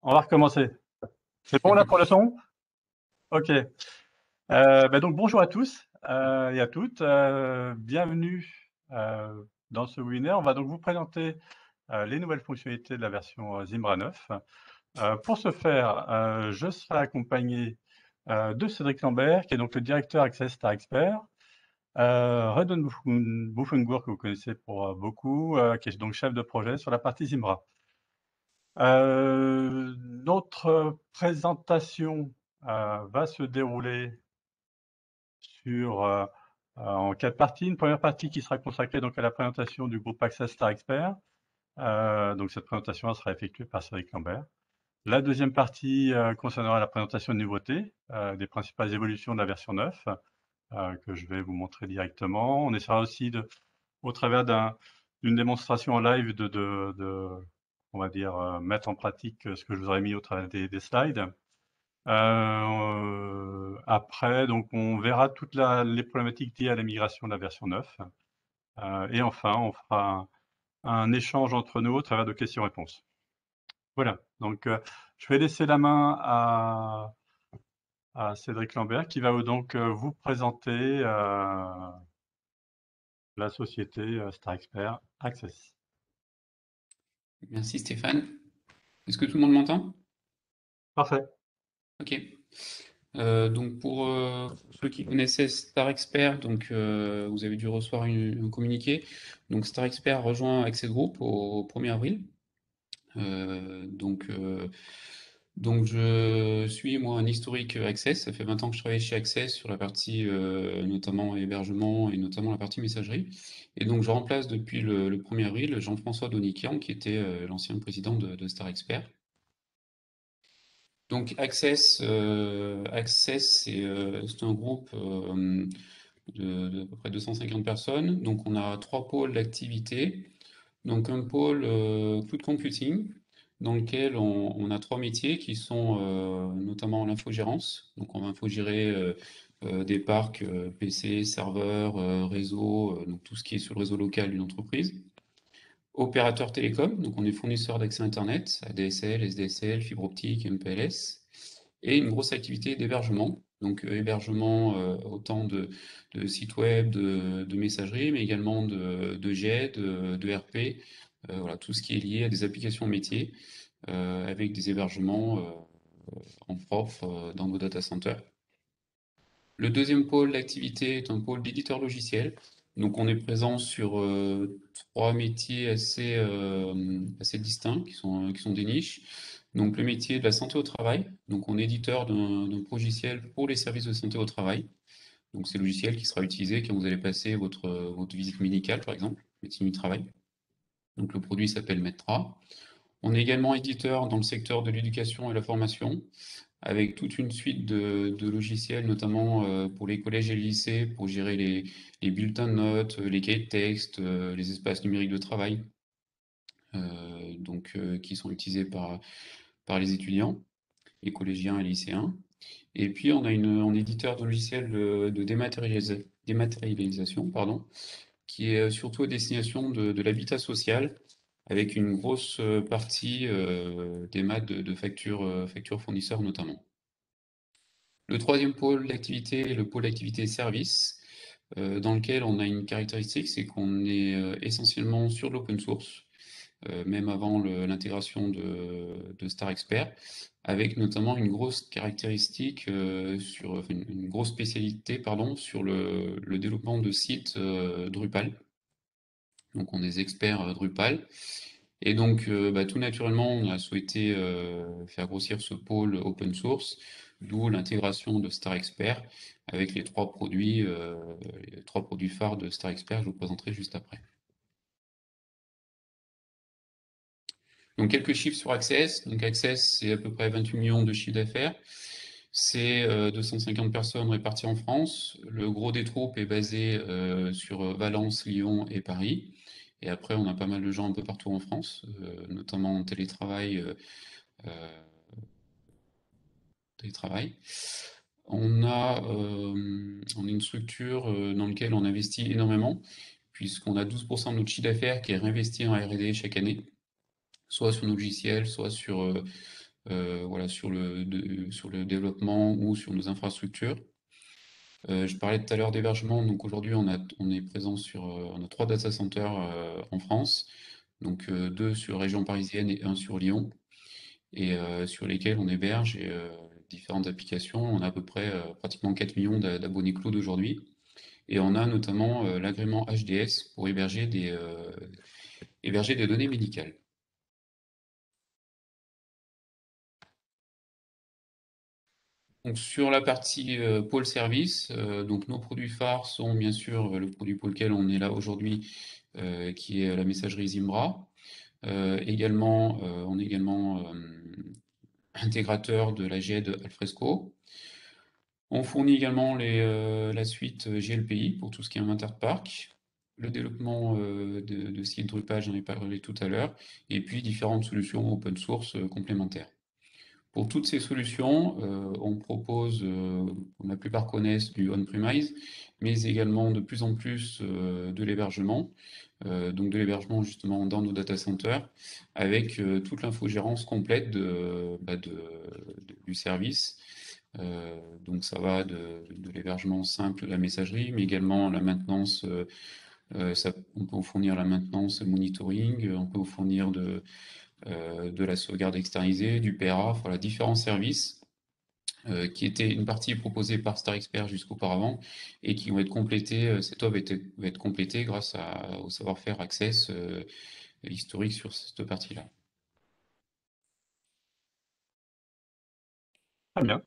On va recommencer. C'est bon là pour le son? OK. Donc bonjour à tous, et à toutes, bienvenue, dans ce webinaire. On va donc vous présenter, les nouvelles fonctionnalités de la version, Zimbra 9. Pour ce faire, je serai accompagné, de Cédric Lambert, qui est donc le directeur Access Star Expert, Redon Bouffungur, que vous connaissez pour, beaucoup, qui est donc chef de projet sur la partie Zimbra. Notre présentation va se dérouler sur, en 4 parties. Une première partie qui sera consacrée donc à la présentation du groupe Access Star Expert. Donc cette présentation sera effectuée par Cédric Lambert. La deuxième partie concernera la présentation de nouveautés, des principales évolutions de la version 9, que je vais vous montrer directement. On essaiera aussi au travers d'une démonstration en live on va dire, mettre en pratique ce que je vous aurais mis au travers des slides. Après, donc, on verra toutes les problématiques liées à la migration de la version 9. Et enfin, on fera un échange entre nous au travers de questions-réponses. Voilà, donc je vais laisser la main à Cédric Lambert qui va donc vous présenter la société Star Expert Access. Merci Stéphane. Est-ce que tout le monde m'entend? Parfait. Ok. Donc pour ceux qui connaissaient Star Expert, vous avez dû recevoir un communiqué. Donc Star Expert rejoint Access Group au 1er avril. Euh, donc, euh, donc je suis moi un historique Access. Ça fait 20 ans que je travaille chez Access sur la partie notamment hébergement et notamment la partie messagerie. Et donc je remplace depuis le 1er avril Jean-François Doniquian qui était l'ancien président de Star Expert. Donc Access c'est un groupe de à peu près 250 personnes. Donc on a trois pôles d'activité. Donc un pôle cloud computing dans lequel on a trois métiers qui sont notamment l'infogérance. Donc on va infogérer des parcs PC, serveurs, réseau, donc tout ce qui est sur le réseau local d'une entreprise. Opérateur télécom, donc on est fournisseur d'accès Internet, ADSL, SDSL, fibre optique, MPLS, et une grosse activité d'hébergement, donc hébergement autant de sites web, de messagerie, mais également de GED, de RP, voilà, tout ce qui est lié à des applications métiers, avec des hébergements en prof dans nos data centers. Le deuxième pôle d'activité est un pôle d'éditeur logiciel. Donc on est présent sur trois métiers assez distincts qui sont des niches. Donc le métier de la santé au travail. Donc on est éditeur d'un logiciel pour les services de santé au travail. Donc c'est le logiciel qui sera utilisé quand vous allez passer votre visite médicale, par exemple, médecine du travail. Donc le produit s'appelle Metra. On est également éditeur dans le secteur de l'éducation et la formation avec toute une suite de logiciels, notamment pour les collèges et les lycées, pour gérer les bulletins de notes, les cahiers de texte, les espaces numériques de travail, qui sont utilisés par les étudiants, les collégiens et les lycéens. Et puis on a un éditeur de logiciels de dématérialisation, pardon, qui est surtout à destination de l'habitat social, avec une grosse partie des maths de factures fournisseurs notamment. Le troisième pôle d'activité est le pôle d'activité service, dans lequel on a une caractéristique, c'est qu'on est essentiellement sur l'open source, même avant l'intégration de Star Expert, avec notamment une grosse caractéristique enfin, une grosse spécialité, pardon, sur le développement de sites Drupal. Donc on est experts Drupal. Et donc, tout naturellement, on a souhaité faire grossir ce pôle open source, d'où l'intégration de Star Expert avec les trois produits phares de Star Expert, je vous présenterai juste après. Donc, quelques chiffres sur Access. Donc, Access, c'est à peu près 28 millions de chiffre d'affaires. C'est 250 personnes réparties en France. Le gros des troupes est basé sur Valence, Lyon et Paris. Et après, on a pas mal de gens un peu partout en France, notamment en télétravail. Télétravail. On a une structure dans laquelle on investit énormément, puisqu'on a 12% de notre chiffre d'affaires qui est réinvesti en R&D chaque année, soit sur nos logiciels, soit sur voilà, sur le développement ou sur nos infrastructures. Je parlais tout à l'heure d'hébergement, donc aujourd'hui on est présent on a 3 data centers en France, donc 2 sur région parisienne et un sur Lyon, et sur lesquels on héberge différentes applications. On a à peu près pratiquement 4 millions d'abonnés cloud aujourd'hui, et on a notamment l'agrément HDS pour héberger des données médicales. Donc sur la partie pôle service, donc nos produits phares sont bien sûr le produit pour lequel on est là aujourd'hui, qui est la messagerie Zimbra. On est également intégrateur de la GED Alfresco. On fournit également la suite GLPI pour tout ce qui est inventaire de parc, le développement de sites Drupal, j'en ai parlé tout à l'heure, et puis différentes solutions open source complémentaires. Pour toutes ces solutions, on propose, la plupart connaissent du on-premise, mais également de plus en plus de l'hébergement, donc de l'hébergement justement dans nos data centers, avec toute l'infogérance complète du service. Donc ça va de l'hébergement simple de la messagerie, mais également la maintenance. On peut vous fournir la maintenance, le monitoring, on peut vous fournir de la sauvegarde externalisée, du PRA, voilà, différents services qui étaient une partie proposée par Star Expert jusqu'auparavant et qui vont être complétés, cette offre va être complétée grâce au savoir-faire Access historique sur cette partie-là. Très bien.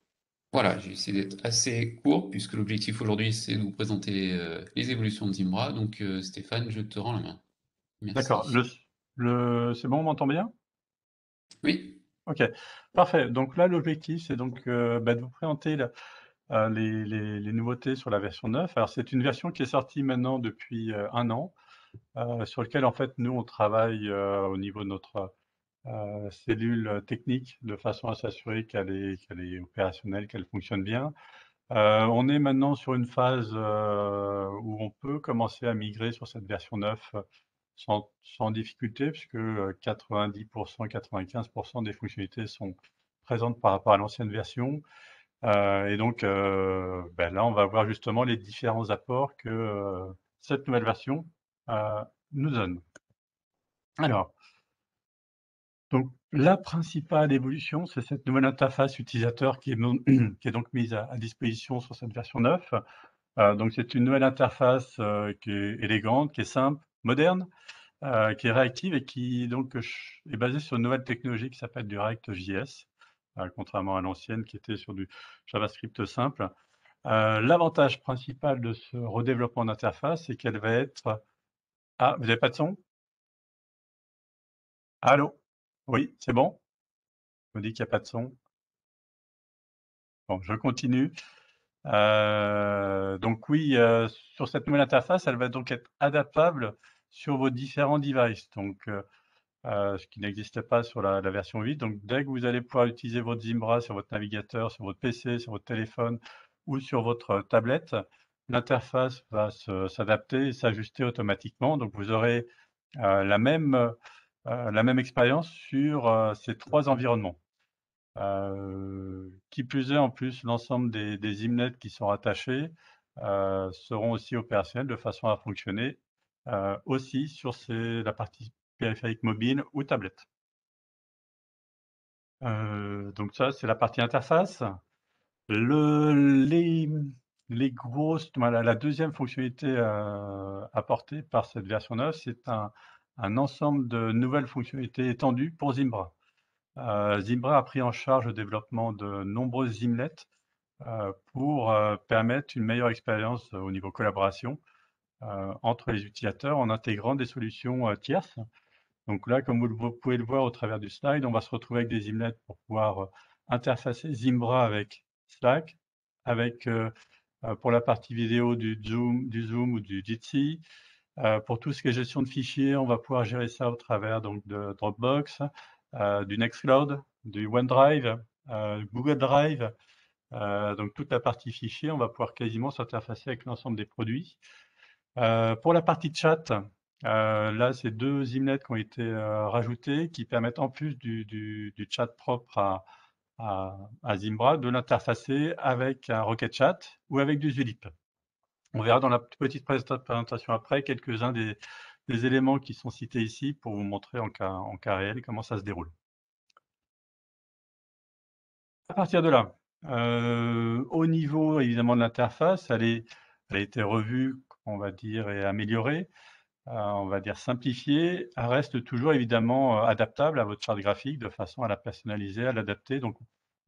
Voilà, j'ai essayé d'être assez court puisque l'objectif aujourd'hui c'est de vous présenter les évolutions de Zimbra. Donc Stéphane, je te rends la main. D'accord. Merci. C'est bon, on m'entend bien? Oui, OK, parfait. Donc là, l'objectif, c'est donc, de vous présenter les nouveautés sur la version 9. Alors, c'est une version qui est sortie maintenant depuis, 1 an, sur lequel, en fait, nous, on travaille, au niveau de notre, cellule technique, de façon à s'assurer qu'elle est opérationnelle, qu'elle fonctionne bien. On est maintenant sur une phase, où on peut commencer à migrer sur cette version 9, sans difficulté puisque, 90 95 des fonctionnalités sont présentes par rapport à l'ancienne version. Et donc, là, on va voir justement les différents apports que, cette nouvelle version, nous donne. Alors, donc la principale évolution, c'est cette nouvelle interface utilisateur qui est donc mise à disposition sur cette version 9. Donc c'est une nouvelle interface, qui est élégante, qui est simple, moderne, qui est réactive et qui donc est basée sur une nouvelle technologie qui s'appelle du React.js, contrairement à l'ancienne qui était sur du JavaScript simple. L'avantage principal de ce redéveloppement d'interface, c'est qu'elle va être ah, vous avez pas de son? Allô? Oui, c'est bon? On me dit qu'il y a pas de son. Bon, je continue. Donc oui, sur cette nouvelle interface, elle va donc être adaptable sur vos différents devices, donc ce qui n'existait pas sur la version 8. Donc dès que vous allez pouvoir utiliser votre Zimbra sur votre navigateur, sur votre PC, sur votre téléphone ou sur votre tablette, l'interface va s'adapter et s'ajuster automatiquement. Donc vous aurez la même expérience sur ces 3 environnements. Qui plus est, en plus, l'ensemble des imnets qui sont rattachés seront aussi opérationnels de façon à fonctionner aussi sur la partie périphérique mobile ou tablette. Donc ça, c'est la partie interface. Le les grosses voilà, la deuxième fonctionnalité apportée par cette version 9, c'est un ensemble de nouvelles fonctionnalités étendues pour Zimbra. Zimbra a pris en charge le développement de nombreuses Zimlets pour permettre une meilleure expérience au niveau collaboration entre les utilisateurs en intégrant des solutions tierces. Donc là, comme vous pouvez le voir au travers du slide, on va se retrouver avec des Zimlets pour pouvoir interfacer Zimbra avec Slack, avec pour la partie vidéo du Zoom ou du Jitsi. Pour tout ce qui est gestion de fichiers, on va pouvoir gérer ça au travers donc de Dropbox, du Nextcloud, du OneDrive, Google Drive. Donc toute la partie fichiers, on va pouvoir quasiment s'interfacer avec l'ensemble des produits. Pour la partie chat, Là, c'est 2 imlets qui ont été rajoutés, qui permettent en plus du chat propre à Zimbra, de l'interfacer avec un Rocket Chat ou avec du Zulip. On verra dans la petite présentation après quelques-uns des éléments qui sont cités ici pour vous montrer en cas réel comment ça se déroule. À partir de là, au niveau évidemment de l'interface, elle a été revue, on va dire, et améliorée, on va dire simplifiée. Elle reste toujours évidemment adaptable à votre charte graphique de façon à la personnaliser, à l'adapter. Donc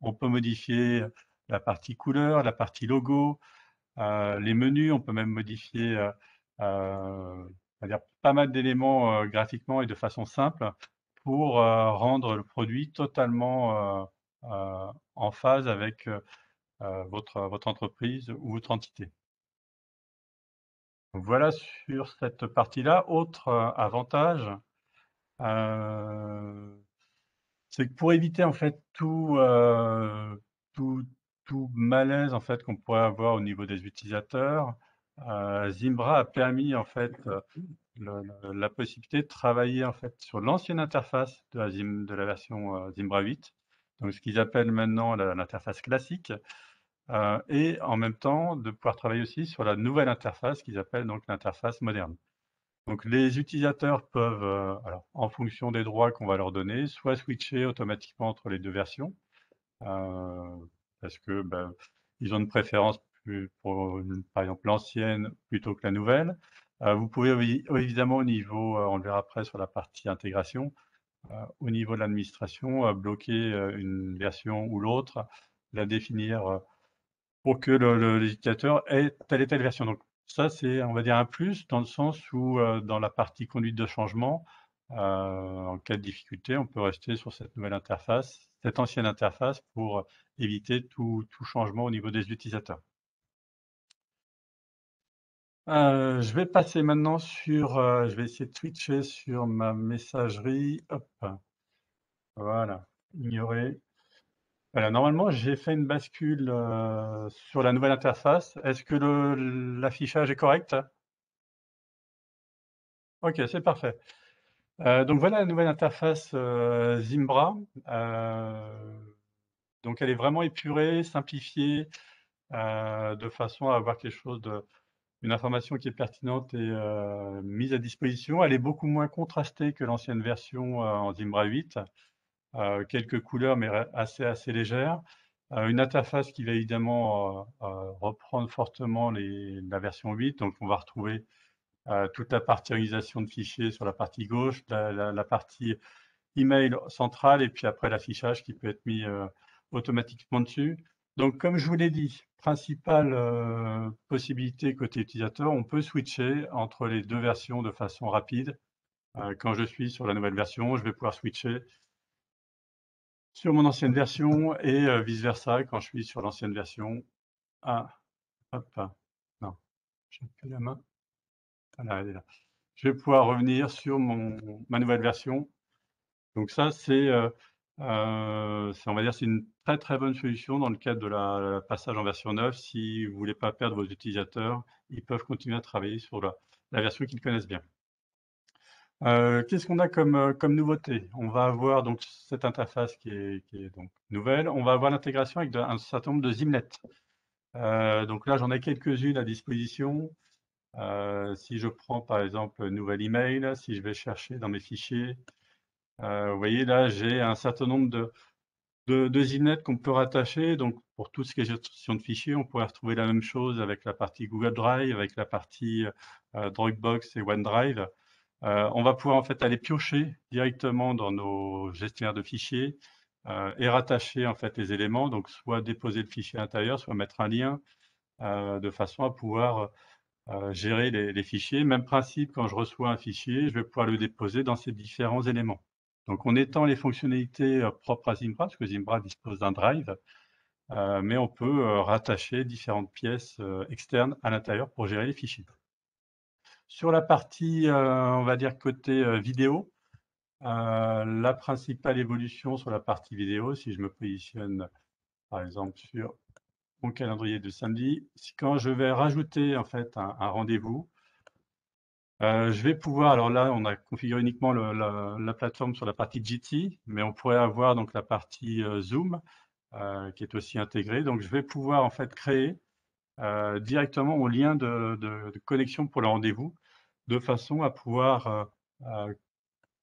on peut modifier la partie couleur, la partie logo, les menus, on peut même modifier on va dire pas mal d'éléments graphiquement et de façon simple pour rendre le produit totalement en phase avec votre entreprise ou votre entité. Donc voilà sur cette partie-là. Autre avantage, c'est que pour éviter en fait tout tout malaise en fait qu'on pourrait avoir au niveau des utilisateurs, Zimbra a permis en fait, la possibilité de travailler en fait sur l'ancienne interface de la version, Zimbra 8, donc ce qu'ils appellent maintenant l'interface classique, et en même temps de pouvoir travailler aussi sur la nouvelle interface qu'ils appellent donc l'interface moderne. Donc les utilisateurs peuvent, alors en fonction des droits qu'on va leur donner, soit switcher automatiquement entre les 2 versions, parce que, ils ont une préférence plus pour par exemple l'ancienne plutôt que la nouvelle. Vous pouvez évidemment au niveau, on le verra après sur la partie intégration, au niveau de l'administration, bloquer, une version ou l'autre, la définir, pour que l'utilisateur ait telle et telle version. Donc ça, c'est, on va dire, un plus dans le sens où, dans la partie conduite de changement, en cas de difficulté, on peut rester sur cette nouvelle interface, cette ancienne interface pour éviter tout changement au niveau des utilisateurs. Je vais passer maintenant sur, je vais essayer de switcher sur ma messagerie. Hop, voilà, ignorer. Voilà, normalement, j'ai fait une bascule, sur la nouvelle interface. Est-ce que l'affichage est correct? OK, c'est parfait. Donc voilà la nouvelle interface, Zimbra. Donc elle est vraiment épurée, simplifiée, de façon à avoir quelque chose une information qui est pertinente et mise à disposition. Elle est beaucoup moins contrastée que l'ancienne version, en Zimbra 8. Quelques couleurs, mais assez légères. Une interface qui va évidemment reprendre fortement la version 8. Donc, on va retrouver toute la partie organisation de fichiers sur la partie gauche, la partie email centrale, et puis après l'affichage qui peut être mis automatiquement dessus. Donc, comme je vous l'ai dit, principale possibilité côté utilisateur, on peut switcher entre les 2 versions de façon rapide. Quand je suis sur la nouvelle version, je vais pouvoir switcher sur mon ancienne version et vice-versa quand je suis sur l'ancienne version. Ah, hop, non, j'ai plus la main. Voilà, elle est là. Je vais pouvoir revenir sur ma nouvelle version. Donc ça, on va dire, c'est une très, très bonne solution dans le cadre de la passage en version 9. Si vous voulez pas perdre vos utilisateurs, ils peuvent continuer à travailler sur la version qu'ils connaissent bien. Qu'est-ce qu'on a comme nouveauté? On va avoir donc cette interface qui est donc nouvelle. On va avoir l'intégration avec un certain nombre de zimlets. Donc là, j'en ai quelques-unes à disposition. Si je prends par exemple nouvel email, si je vais chercher dans mes fichiers, vous voyez là, j'ai un certain nombre de zimlets qu'on peut rattacher. Donc pour tout ce qui est gestion de fichiers, on pourrait retrouver la même chose avec la partie Google Drive, avec la partie Dropbox et OneDrive. On va pouvoir en fait aller piocher directement dans nos gestionnaires de fichiers et rattacher en fait les éléments, donc soit déposer le fichier à l'intérieur, soit mettre un lien de façon à pouvoir gérer les fichiers. Même principe, quand je reçois un fichier, je vais pouvoir le déposer dans ces différents éléments. Donc on étend les fonctionnalités propres à Zimbra, parce que Zimbra dispose d'un drive, mais on peut rattacher différentes pièces externes à l'intérieur pour gérer les fichiers. Sur la partie, on va dire côté vidéo, la principale évolution sur la partie vidéo, si je me positionne par exemple sur mon calendrier de samedi, quand je vais rajouter en fait un rendez-vous, Je vais pouvoir, alors là, on a configuré uniquement la plateforme sur la partie Jitsi, mais on pourrait avoir donc la partie Zoom qui est aussi intégrée. Donc, je vais pouvoir en fait créer directement mon lien de connexion pour le rendez-vous, de façon à pouvoir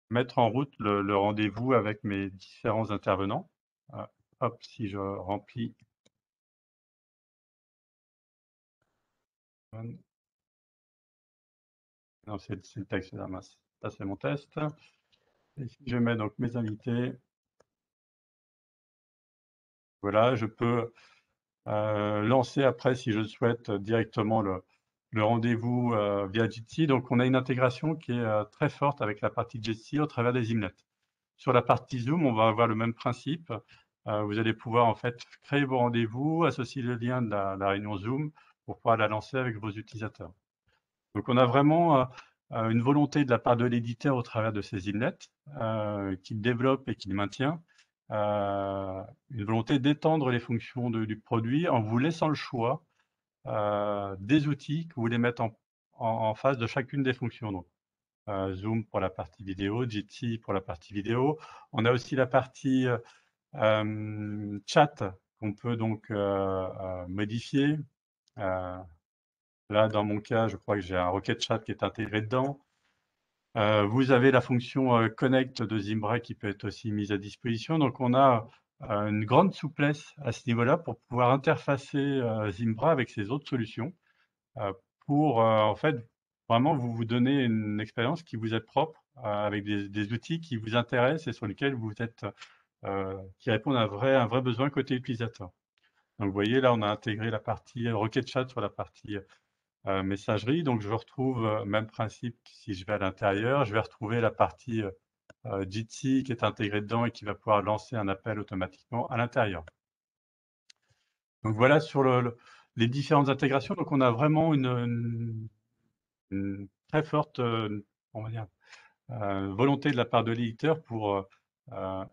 mettre en route le rendez-vous avec mes différents intervenants. Hop, si je remplis. Non, c'est le texte, là, mince. Ça, c'est mon test. Et si je mets donc mes invités, voilà, je peux lancer après, si je le souhaite, directement le rendez-vous via Jitsi. Donc, on a une intégration qui est très forte avec la partie Jitsi au travers des Imlets. Sur la partie Zoom, on va avoir le même principe. Vous allez pouvoir en fait créer vos rendez-vous, associer le lien de la réunion Zoom pour pouvoir la lancer avec vos utilisateurs. Donc, on a vraiment une volonté de la part de l'éditeur au travers de ces Imlets qu'il développe et qu'il maintient. Une volonté d'étendre les fonctions du produit en vous laissant le choix des outils que vous voulez mettre en face de chacune des fonctions. Donc, Zoom pour la partie vidéo, Jitsi pour la partie vidéo. On a aussi la partie chat qu'on peut donc modifier. Là, dans mon cas, je crois que j'ai un Rocket Chat qui est intégré dedans. Vous avez la fonction Connect de Zimbra qui peut être aussi mise à disposition. Donc, on a une grande souplesse à ce niveau-là pour pouvoir interfacer Zimbra avec ces autres solutions pour, en fait, vraiment vous donner une expérience qui vous est propre avec des outils qui vous intéressent et sur lesquels vous êtes, qui répondent à un vrai besoin côté utilisateur. Donc, vous voyez, là, on a intégré la partie Rocket Chat sur la partie messagerie. Donc, je retrouve même principe si je vais à l'intérieur. Je vais retrouver la partie Jitsi qui est intégrée dedans et qui va pouvoir lancer un appel automatiquement à l'intérieur. Donc, voilà sur les différentes intégrations. Donc, on a vraiment une très forte on va dire, volonté de la part de l'éditeur pour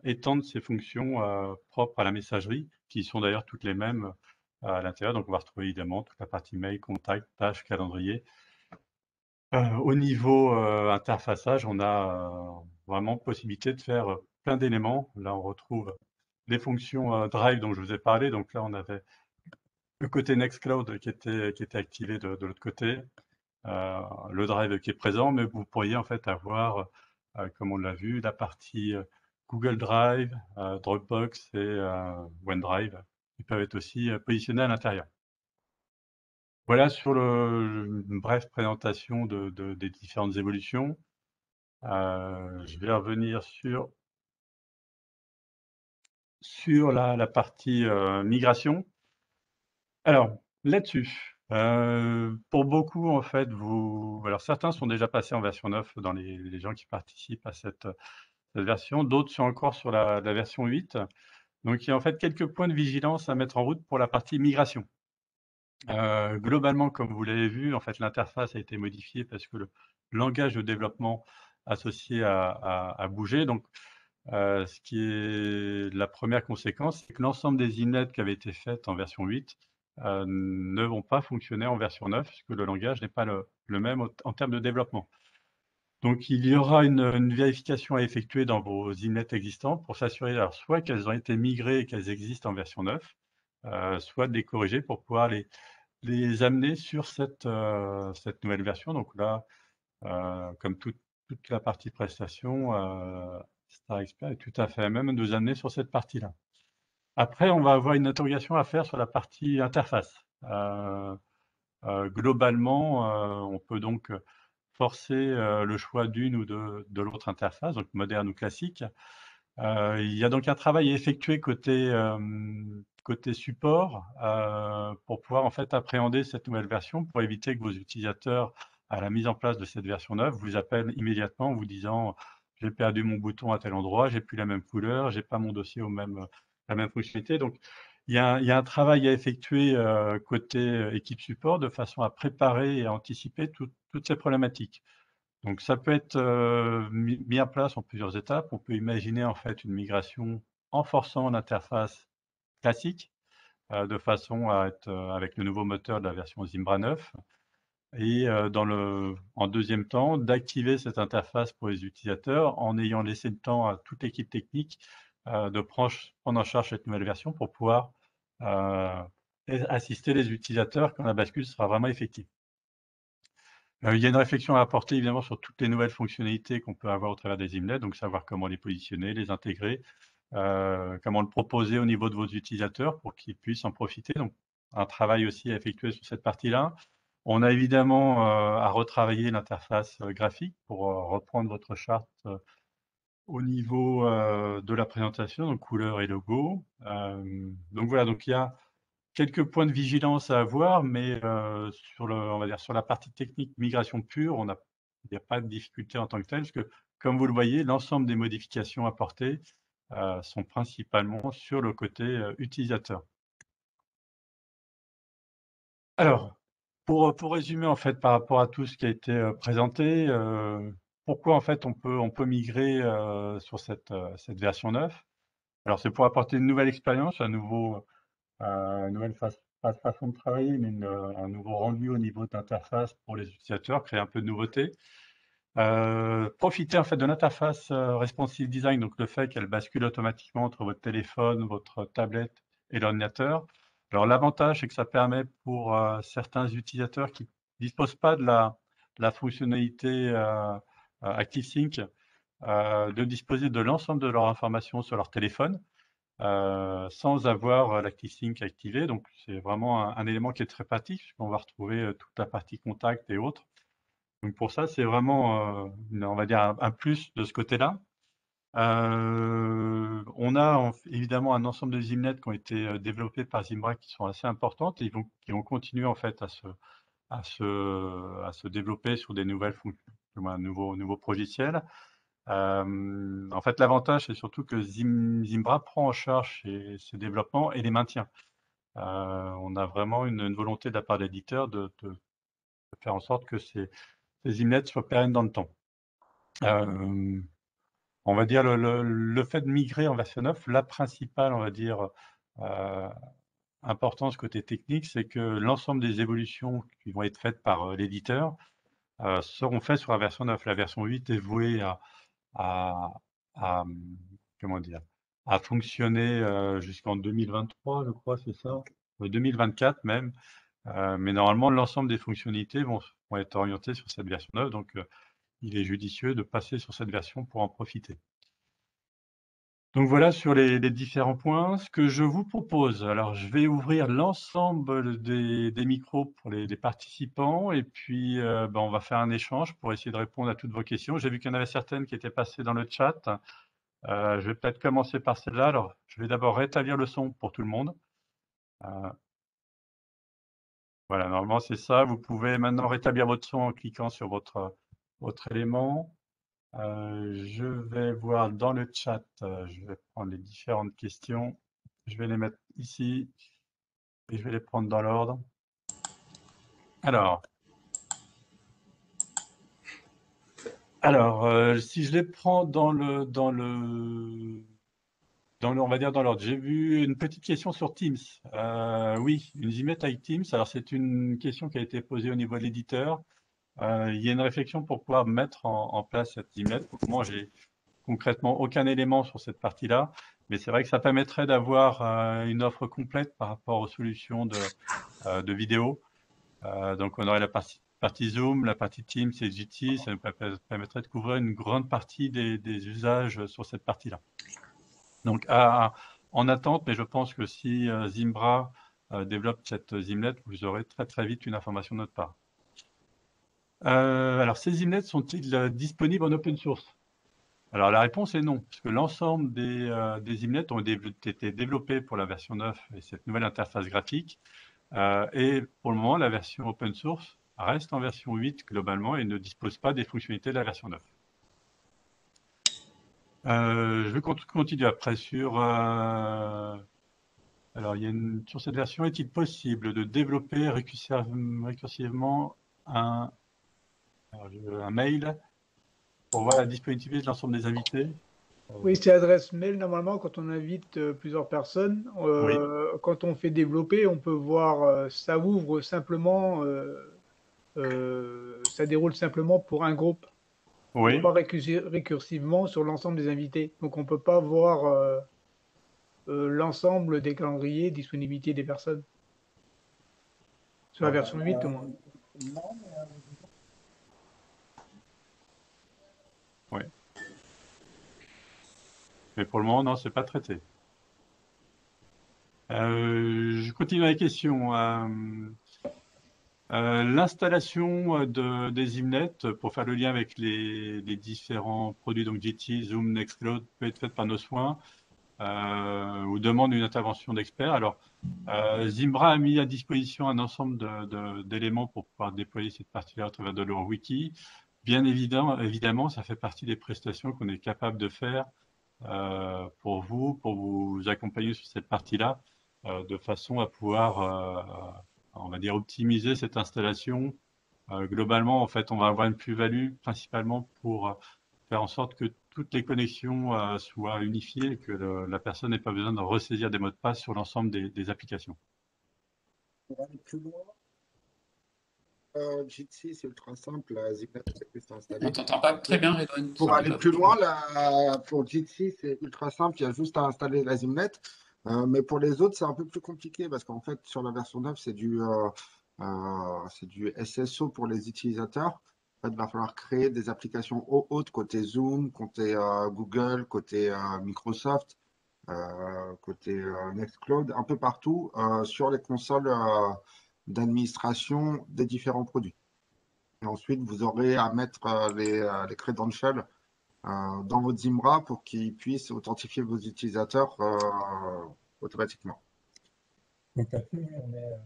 étendre ces fonctions propres à la messagerie, qui sont d'ailleurs toutes les mêmes à l'intérieur. Donc, on va retrouver évidemment toute la partie mail, contact, tâches, calendrier. Au niveau interfaçage, on a vraiment possibilité de faire plein d'éléments. Là, on retrouve les fonctions Drive dont je vous ai parlé. Donc là, on avait le côté Nextcloud qui était activé de l'autre côté, le Drive qui est présent, mais vous pourriez en fait avoir, comme on l'a vu, la partie Google Drive, Dropbox et OneDrive qui peuvent être aussi positionnés à l'intérieur. Voilà sur une brève présentation des différentes évolutions. Je vais revenir sur la partie migration. Alors, là-dessus, pour beaucoup, en fait, alors certains sont déjà passés en version 9 dans les gens qui participent à cette version, d'autres sont encore sur la version 8. Donc, il y a en fait quelques points de vigilance à mettre en route pour la partie migration. Globalement, comme vous l'avez vu, en fait, l'interface a été modifiée parce que le langage de développement associé a bougé. Donc, ce qui est la première conséquence, c'est que l'ensemble des inlets qui avaient été faites en version 8 ne vont pas fonctionner en version 9, puisque le langage n'est pas le même en termes de développement. Donc, il y aura une vérification à effectuer dans vos inlets existantes pour s'assurer, alors, soit qu'elles ont été migrées et qu'elles existent en version 9, soit de les corriger pour pouvoir les amener sur cette nouvelle version. Donc là, comme toute la partie prestation, Star Expert est tout à fait à même de nous amener sur cette partie-là. Après, on va avoir une interrogation à faire sur la partie interface. Globalement, on peut donc forcer le choix d'une ou de l'autre interface, donc moderne ou classique. Il y a donc un travail à effectuer côté support pour pouvoir en fait appréhender cette nouvelle version pour éviter que vos utilisateurs, à la mise en place de cette version 9, vous appellent immédiatement en vous disant j'ai perdu mon bouton à tel endroit, j'ai plus la même couleur, j'ai pas mon dossier la même fonctionnalité. Donc il y a un travail à effectuer côté équipe support de façon à préparer et à anticiper toutes ces problématiques. Donc ça peut être mis en place en plusieurs étapes. On peut imaginer en fait une migration en forçant l'interface classique de façon à être avec le nouveau moteur de la version Zimbra 9. et en deuxième temps, d'activer cette interface pour les utilisateurs en ayant laissé le temps à toute l'équipe technique de prendre en charge cette nouvelle version pour pouvoir assister les utilisateurs quand la bascule sera vraiment effective. Il y a une réflexion à apporter évidemment sur toutes les nouvelles fonctionnalités qu'on peut avoir au travers des Imlets, donc savoir comment les positionner, les intégrer, comment le proposer au niveau de vos utilisateurs pour qu'ils puissent en profiter. Donc, un travail aussi à effectuer sur cette partie-là. On a évidemment à retravailler l'interface graphique pour reprendre votre charte au niveau de la présentation, donc couleur et logo. Donc voilà, donc il y a quelques points de vigilance à avoir, mais on va dire sur la partie technique migration pure, il n'y a pas de difficulté en tant que telle, parce que comme vous le voyez, l'ensemble des modifications apportées sont principalement sur le côté utilisateur. Alors, pour résumer en fait par rapport à tout ce qui a été présenté, pourquoi en fait on peut migrer sur cette version 9? Alors c'est pour apporter une nouvelle expérience, une nouvelle façon de travailler, mais un nouveau rendu au niveau d'interface pour les utilisateurs, créer un peu de nouveauté. Profiter en fait de l'interface responsive design, donc le fait qu'elle bascule automatiquement entre votre téléphone, votre tablette et l'ordinateur. Alors l'avantage, c'est que ça permet pour certains utilisateurs qui ne disposent pas de la fonctionnalité ActiveSync de disposer de l'ensemble de leurs informations sur leur téléphone sans avoir l'ActiveSync activé. Donc c'est vraiment un élément qui est très pratique, puisqu'on va retrouver toute la partie contact et autres. Donc pour ça, c'est vraiment, on va dire, un plus de ce côté-là. On a évidemment un ensemble de Zimnet qui ont été développés par Zimbra qui sont assez importantes et qui vont continuer en fait à se développer sur des nouvelles fonctions, un nouveau logiciel. En fait, l'avantage, c'est surtout que Zimbra prend en charge ces développements et les maintient. On a vraiment une volonté de la part de l'éditeur de faire en sorte que ces Zimnet soient pérennes dans le temps. On va dire le fait de migrer en version 9, la principale, on va dire, importance côté technique, c'est que l'ensemble des évolutions qui vont être faites par l'éditeur seront faites sur la version 9. La version 8 est vouée à, comment dire, à fonctionner jusqu'en 2023, je crois, c'est ça, 2024 même. Mais normalement, l'ensemble des fonctionnalités vont être orientées sur cette version 9, donc il est judicieux de passer sur cette version pour en profiter. Donc voilà sur les différents points. Ce que je vous propose, alors je vais ouvrir l'ensemble des micros pour les participants et puis on va faire un échange pour essayer de répondre à toutes vos questions. J'ai vu qu'il y en avait certaines qui étaient passées dans le chat. Je vais peut-être commencer par celle-là. Alors, je vais d'abord rétablir le son pour tout le monde. Voilà, normalement c'est ça. Vous pouvez maintenant rétablir votre son en cliquant sur votre élément. Je vais voir dans le chat, je vais prendre les différentes questions. Je vais les mettre ici et je vais les prendre dans l'ordre. Alors, si je les prends on va dire dans l'ordre. J'ai vu une petite question sur Teams. Oui, une Zimmet avec Teams. Alors, c'est une question qui a été posée au niveau de l'éditeur. Il y a une réflexion pour pouvoir mettre en place cette Zimmet. Moi, j'ai concrètement aucun élément sur cette partie-là, mais c'est vrai que ça permettrait d'avoir une offre complète par rapport aux solutions de vidéo. Donc, on aurait la partie Zoom, la partie Teams et Jitsi. Ça nous permettrait de couvrir une grande partie des usages sur cette partie-là. Donc, en attente, mais je pense que si Zimbra développe cette Zimnet, vous aurez très très vite une information de notre part. Alors, ces Zimnets sont-ils disponibles en open source? Alors, la réponse est non, parce que l'ensemble des Zimnets ont été développés pour la version 9 et cette nouvelle interface graphique. Et pour le moment, la version open source reste en version 8 globalement et ne dispose pas des fonctionnalités de la version 9. Je vais continuer après sur... alors, sur cette version, est-il possible de développer récursivement un mail pour voir la disponibilité de l'ensemble des invités? Oui, c'est adresse mail. Normalement, quand on invite plusieurs personnes, Oui. quand on fait développer, on peut voir, ça ouvre simplement ça déroule simplement pour un groupe, Oui, pas récursivement sur l'ensemble des invités. Donc on ne peut pas voir l'ensemble des calendriers, disponibilité des personnes. Sur la version 8, au moins. oui. Mais pour le moment, non, c'est pas traité. Je continue la question. L'installation des Imnet pour faire le lien avec les différents produits, donc Jitsi, Zoom, Nextcloud, peut être faite par nos soins ou demande une intervention d'expert. Alors, Zimbra a mis à disposition un ensemble d'éléments pour pouvoir déployer cette partie-là à travers de leur wiki. Bien évidemment, ça fait partie des prestations qu'on est capable de faire pour vous accompagner sur cette partie-là, de façon à pouvoir, on va dire, optimiser cette installation. Globalement, en fait, on va avoir une plus-value principalement pour faire en sorte que toutes les connexions soient unifiées et que la personne n'ait pas besoin de ressaisir des mots de passe sur l'ensemble des applications. Pour aller plus loin, Jitsi, c'est ultra simple. La Zignet, c'est plus à On installer. t'entend pas très bien, Redouane. Pour Ça aller va plus pas. loin, pour Jitsi, c'est ultra simple. Il y a juste à installer la Zimnet. Mais pour les autres, c'est un peu plus compliqué parce qu'en fait, sur la version 9, c'est du SSO pour les utilisateurs. En fait, il va falloir créer des applications hautes côté Zoom, côté Google, côté Microsoft, côté Nextcloud, un peu partout sur les consoles d'administration des différents produits. Et ensuite, vous aurez à mettre les credentials dans votre Zimbra pour qu'ils puissent authentifier vos utilisateurs automatiquement. Donc là-dessus, on est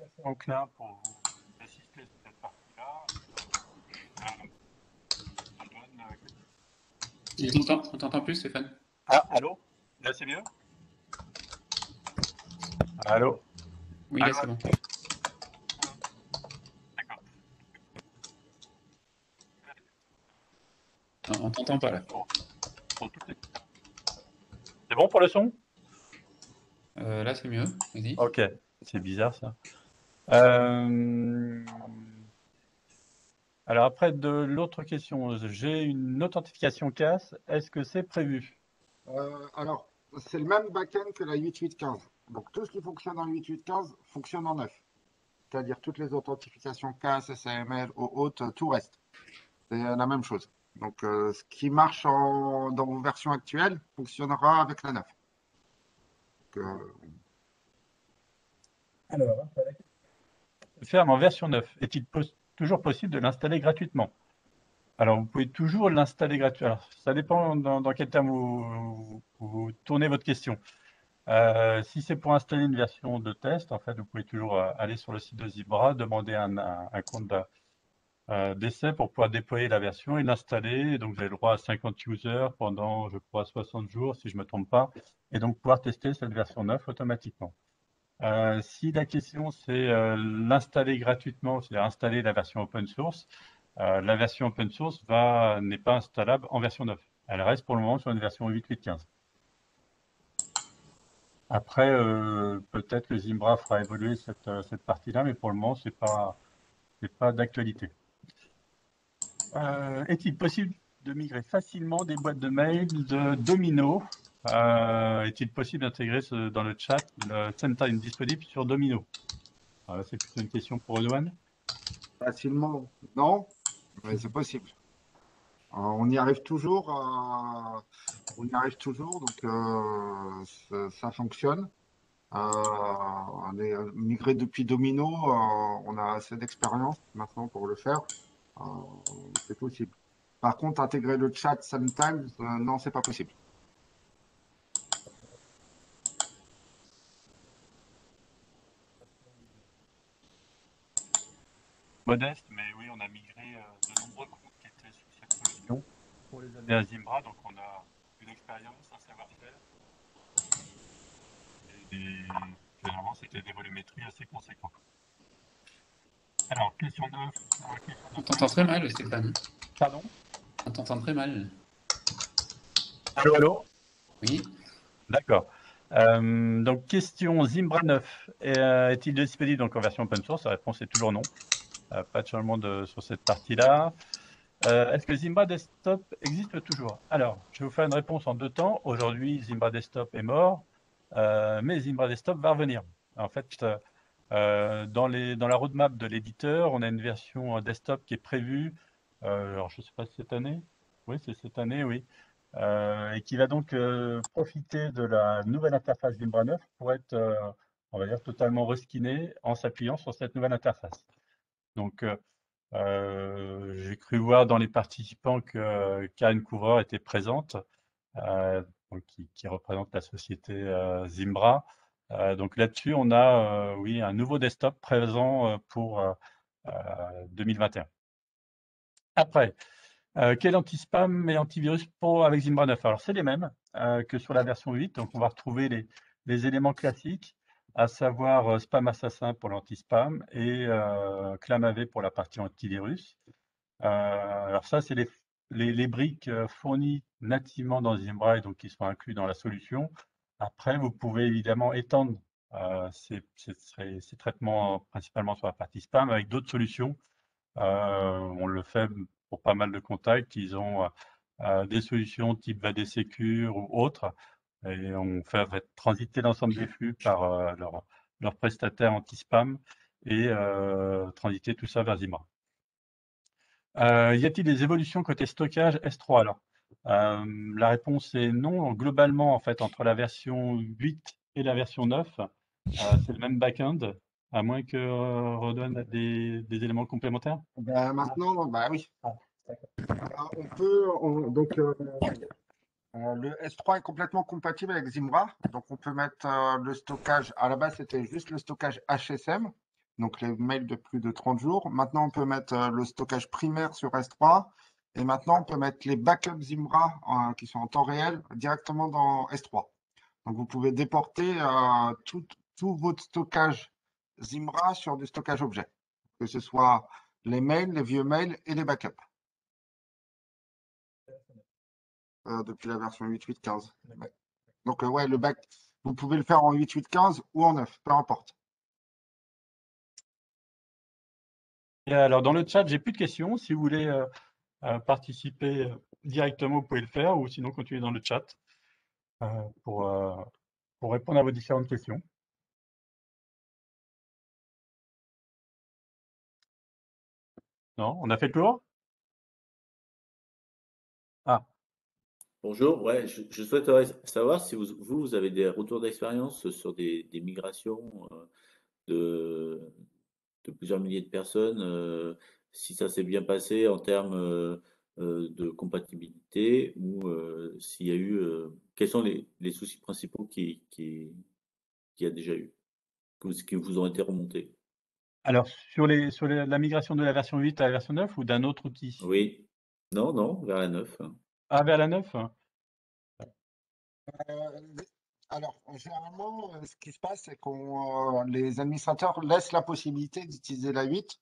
assez enclin pour vous assister sur cette partie-là. On t'entend plus, Stéphane? Ah, allô? Là, c'est mieux? Allô? Oui, là, Allô? c'est bon. D'accord. Non, on t'entend pas, là. C'est bon pour le son? Là, c'est mieux. Vas-y. Ok, c'est bizarre ça. Alors après de l'autre question, j'ai une authentification CAS, est-ce que c'est prévu? Alors, c'est le même backend que la 8.8.15. Donc, tout ce qui fonctionne en 8.8.15 fonctionne en 9. C'est-à-dire toutes les authentifications CAS, SAML, OAuth, tout reste. C'est la même chose. Donc, ce qui marche dans vos versions actuelles fonctionnera avec la 9. Donc, Alors, faire en version 9, est-il toujours possible de l'installer gratuitement? Alors, vous pouvez toujours l'installer gratuitement. Alors, ça dépend dans quel terme vous tournez votre question. Si c'est pour installer une version de test, en fait, vous pouvez toujours aller sur le site de Zebra, demander un compte d'essai pour pouvoir déployer la version et l'installer. Et donc, vous avez le droit à 50 users pendant, je crois, 60 jours, si je ne me trompe pas, et donc pouvoir tester cette version 9 automatiquement. Si la question c'est l'installer gratuitement, c'est-à-dire installer la version open source, la version open source n'est pas installable en version 9. Elle reste pour le moment sur une version 8.8.15. Après, peut-être que Zimbra fera évoluer cette partie-là, mais pour le moment, c'est pas d'actualité. Est-il possible de migrer facilement des boîtes de mail de Domino? Est-il possible d'intégrer dans le chat le SendTime disponible sur Domino? Alors là, c'est plutôt une question pour Redouane. facilement, non, mais c'est possible. On y arrive toujours. Donc ça fonctionne. On est migré depuis Domino, on a assez d'expérience maintenant pour le faire. Euh, c'est possible. Par contre, intégrer le chat sometimes, non, c'est pas possible. Modeste, mais oui, on a migré de nombreux comptes qui étaient sous cette solution pour les amener à Zimbra, donc on a une expérience, un savoir-faire. Généralement, c'était des volumétries assez conséquentes. Alors, question 9. On t'entend très mal, Stéphane. Pardon? On t'entend très mal. Allô, allô? Oui. D'accord. Donc, question Zimbra 9. Est-il disponible donc en version open source? La réponse est toujours non. Pas de changement sur cette partie-là. Est-ce que Zimbra Desktop existe toujours? Alors, je vais vous faire une réponse en 2 temps. Aujourd'hui, Zimbra Desktop est mort, mais Zimbra Desktop va revenir. En fait, dans la roadmap de l'éditeur, on a une version desktop qui est prévue, alors je ne sais pas si cette année, oui, c'est cette année, oui, et qui va donc profiter de la nouvelle interface Zimbra 9 pour être, on va dire, totalement reskinée en s'appuyant sur cette nouvelle interface. Donc, j'ai cru voir dans les participants que Karen Couvreur était présente, donc qui représente la société Zimbra. Donc là-dessus, on a oui, un nouveau desktop présent pour 2021. Après, quel anti-spam et antivirus avec Zimbra 9? Alors, c'est les mêmes que sur la version 8. Donc, on va retrouver les éléments classiques, à savoir Spam Assassin pour l'anti-spam et ClamAV pour la partie antivirus. Alors ça, c'est les briques fournies nativement dans Zimbra et donc qui sont inclus dans la solution. Après, vous pouvez évidemment étendre ces traitements principalement sur la partie spam avec d'autres solutions. On le fait pour pas mal de contacts. Ils ont des solutions type VAD-Secure ou autres. Et on fait transiter l'ensemble des flux par leur prestataire anti-spam et transiter tout ça vers Zimbra. Y a-t-il des évolutions côté stockage S3 alors? La réponse est non. Globalement, en fait, entre la version 8 et la version 9, c'est le même back-end, à moins que Rodon a des éléments complémentaires. Ben, maintenant, bah oui. Ah, Donc, le S3 est complètement compatible avec Zimbra. Donc, on peut mettre le stockage. À la base, c'était juste le stockage HSM, donc les mails de plus de 30 jours. Maintenant, on peut mettre le stockage primaire sur S3. Et maintenant, on peut mettre les backups Zimbra qui sont en temps réel directement dans S3. Donc, vous pouvez déporter tout votre stockage Zimbra sur du stockage objet, que ce soit les mails, les vieux mails et les backups. Depuis la version 8.8.15. Ouais. Donc, ouais, vous pouvez le faire en 8.8.15 ou en 9, peu importe. Et alors, dans le chat, j'ai plus de questions. Si vous voulez participer directement, vous pouvez le faire, ou sinon continuez dans le chat pour répondre à vos différentes questions. Non, on a fait le tour? Ah. Bonjour, ouais, je souhaiterais savoir si vous avez des retours d'expérience sur des migrations de plusieurs milliers de personnes, si ça s'est bien passé en termes de compatibilité ou s'il y a eu, quels sont les soucis principaux qu'il y a déjà eu, qui vous ont été remontés? Alors, sur la migration de la version 8 à la version 9 ou d'un autre outil? Oui, non, vers la 9. Ah, vers la 9? Alors, généralement, ce qui se passe, c'est que les administrateurs laissent la possibilité d'utiliser la 8.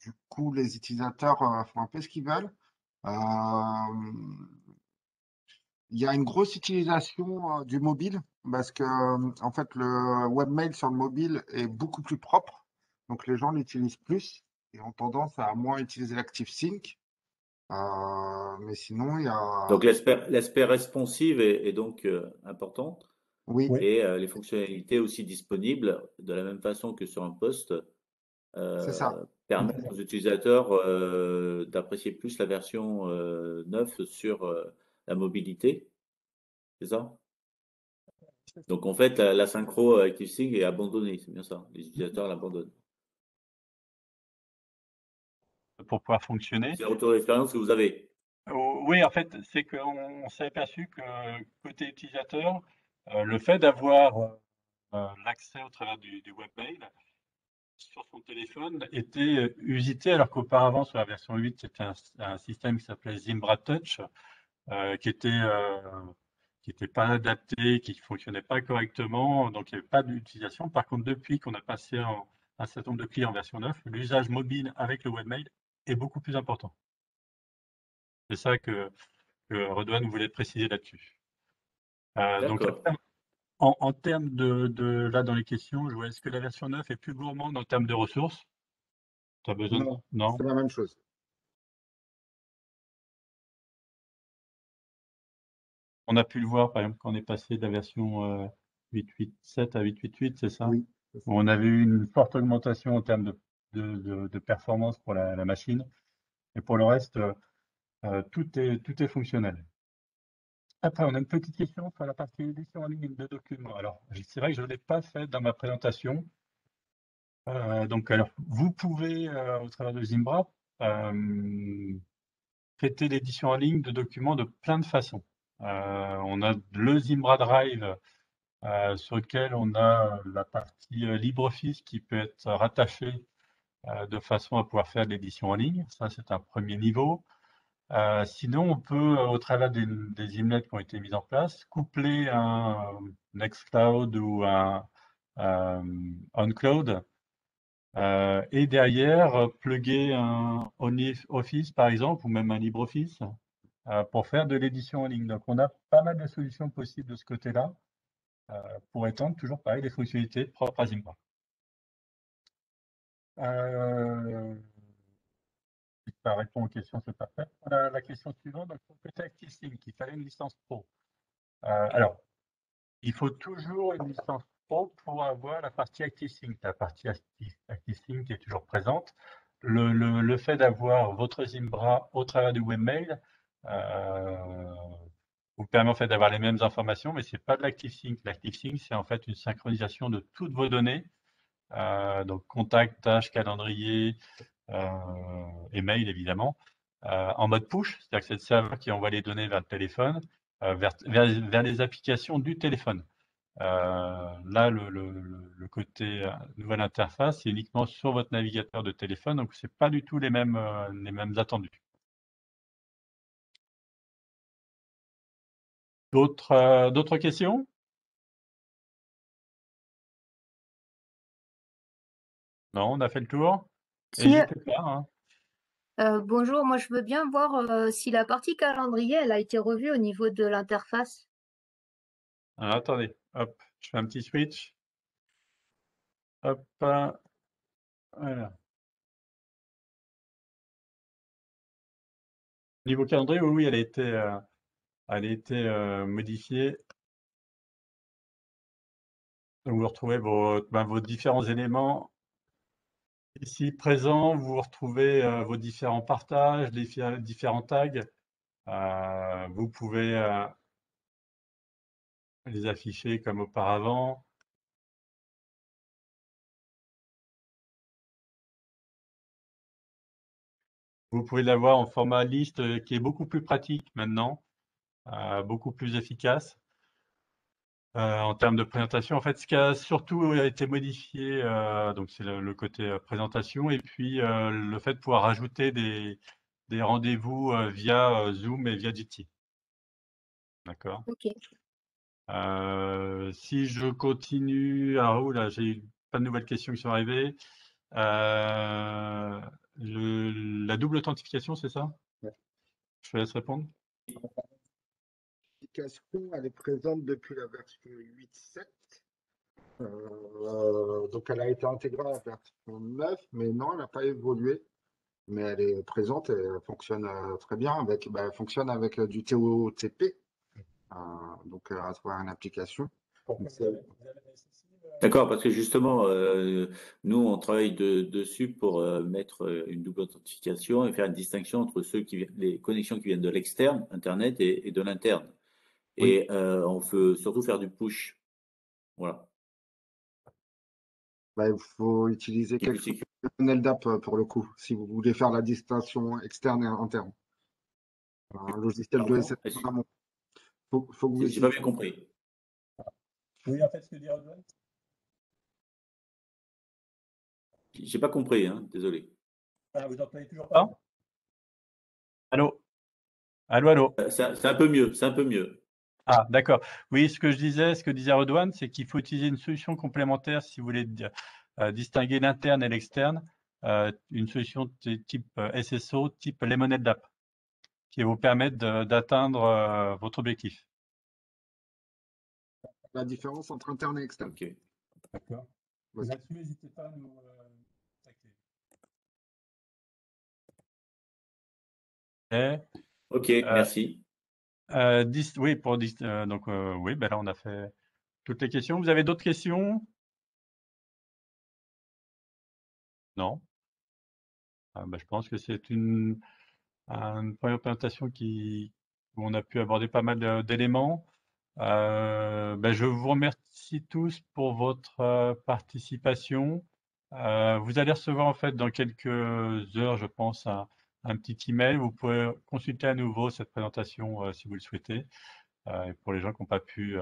Du coup, les utilisateurs font un peu ce qu'ils veulent. Il y a une grosse utilisation du mobile parce que, en fait, le webmail sur le mobile est beaucoup plus propre. Donc, les gens l'utilisent plus et ont tendance à moins utiliser l'ActiveSync. Mais sinon, il y a. Donc l'aspect responsive est donc important. Oui, Oui. Et les fonctionnalités aussi disponibles, de la même façon que sur un poste, c'est ça. permettent aux utilisateurs d'apprécier plus la version 9 sur la mobilité. C'est ça? Donc en fait, la synchro ActiveSync est abandonnée, c'est bien ça. Les utilisateurs l'abandonnent. Pour pouvoir fonctionner. C'est le retour d'expérience que vous avez. Oui, en fait, c'est qu'on s'est aperçu que côté utilisateur, le fait d'avoir l'accès au travers du webmail sur son téléphone était usité, alors qu'auparavant, sur la version 8, c'était un système qui s'appelait Zimbra Touch, qui était pas adapté, qui fonctionnait pas correctement, donc il n'y avait pas d'utilisation. Par contre, depuis qu'on a passé un certain nombre de clients en version 9, l'usage mobile avec le webmail est beaucoup plus important. C'est ça que Redouane voulait préciser là-dessus. Donc D'accord. En termes là, dans les questions, je vois, est-ce que la version 9 est plus gourmande en termes de ressources? Tu as besoin Non, non? c'est la même chose. On a pu le voir, par exemple, quand on est passé de la version 8.8.7 à 8.8.8, c'est ça? Oui. Où on avait eu une forte augmentation en termes de performance pour la machine. Et pour le reste, tout est fonctionnel. Après, on a une petite question sur la partie édition en ligne de documents. Alors, c'est vrai que je ne l'ai pas fait dans ma présentation. Donc, alors, vous pouvez, au travers de Zimbra, traiter l'édition en ligne de documents de plein de façons. On a le Zimbra Drive sur lequel on a la partie LibreOffice qui peut être rattachée de façon à pouvoir faire de l'édition en ligne. Ça, c'est un premier niveau. Sinon, on peut, au travers des inlets qui ont été mis en place, coupler un Nextcloud ou un OnCloud et derrière plugger un OnOffice par exemple ou même un LibreOffice pour faire de l'édition en ligne. Donc, on a pas mal de solutions possibles de ce côté-là pour étendre toujours pareil les fonctionnalités propres à Zimbra. Si ça répond aux questions, c'est parfait. La question suivante, donc, pour côté ActiveSync, il fallait une licence pro. Alors, il faut toujours une licence pro pour avoir la partie ActiveSync. La partie ActiveSync est toujours présente. Le fait d'avoir votre Zimbra au travers du webmail vous permet en fait d'avoir les mêmes informations, mais ce n'est pas de l'ActiveSync. L'ActiveSync, c'est en fait une synchronisation de toutes vos données, donc contact, tâches, calendrier, et mail évidemment, en mode push, c'est-à-dire que c'est le serveur qui envoie les données vers le téléphone, vers les applications du téléphone. Là, le côté nouvelle interface, c'est uniquement sur votre navigateur de téléphone, donc c'est pas du tout les mêmes attendus. D'autres questions? Non, on a fait le tour. Si, N'hésitez pas, hein. bonjour, moi je veux bien voir si la partie calendrier, elle a été revue au niveau de l'interface. Alors, attendez, hop, je fais un petit switch. Hop, voilà. Niveau calendrier, oui, elle a été modifiée. Donc, vous retrouvez vos différents éléments ici présents. Vous retrouvez vos différents partages, les différents tags. Vous pouvez les afficher comme auparavant. Vous pouvez l'avoir en format liste qui est beaucoup plus pratique maintenant, beaucoup plus efficace. En termes de présentation, en fait, ce qui a surtout été modifié, donc c'est le côté présentation, et puis le fait de pouvoir rajouter des rendez-vous via Zoom et via Jitsi. D'accord. Ok. Si je continue, alors là, j'ai eu pas de nouvelles questions qui sont arrivées. La double authentification, c'est ça? Ouais. Je te laisse répondre. L'application, elle est présente depuis la version 8.7. Donc, elle a été intégrée à la version 9, mais non, elle n'a pas évolué. Mais elle est présente et elle fonctionne très bien. Elle fonctionne avec du TOTP, donc à travers une application. D'accord, parce que justement, nous, on travaille dessus pour mettre une double authentification et faire une distinction entre les connexions qui viennent de l'externe, Internet, et de l'interne. Oui. Et on veut surtout faire du push. Voilà. Il faut utiliser quelque chose de LDAP pour le coup, si vous voulez faire la distinction externe et interne. Un logiciel de SSL. Faut que vous J'ai pas bien compris. Oui, en fait, ce que dit Rodolphe. J'ai pas compris, hein, désolé. Ah, vous n'entendez toujours pas? Allô? Allô? C'est un peu mieux, c'est un peu mieux. Ah, d'accord. Oui, ce que disait Redouane, c'est qu'il faut utiliser une solution complémentaire si vous voulez distinguer l'interne et l'externe. Une solution type SSO, type Lemonade App, qui va vous permettre d'atteindre votre objectif. la différence entre interne et externe. Ok. D'accord. Vas-y. Là-dessus, n'hésitez pas à nous contacter. Ok, merci. Oui, donc oui, ben là on a fait toutes les questions. Vous avez d'autres questions? Non? Ben, je pense que c'est une première présentation où on a pu aborder pas mal d'éléments. Ben, je vous remercie tous pour votre participation. Vous allez recevoir en fait dans quelques heures, je pense, un petit email. Vous pouvez consulter à nouveau cette présentation si vous le souhaitez. Et pour les gens qui n'ont pas pu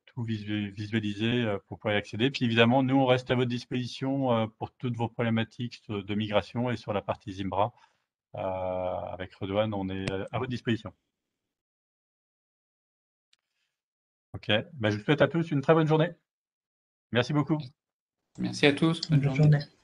tout visualiser, pour pouvoir y accéder. Puis évidemment, nous, on reste à votre disposition pour toutes vos problématiques de migration et sur la partie Zimbra. Avec Redouane, on est à votre disposition. Ok, ben, je vous souhaite à tous une très bonne journée. Merci beaucoup. Merci à tous. Bonne Bonne journée. journée.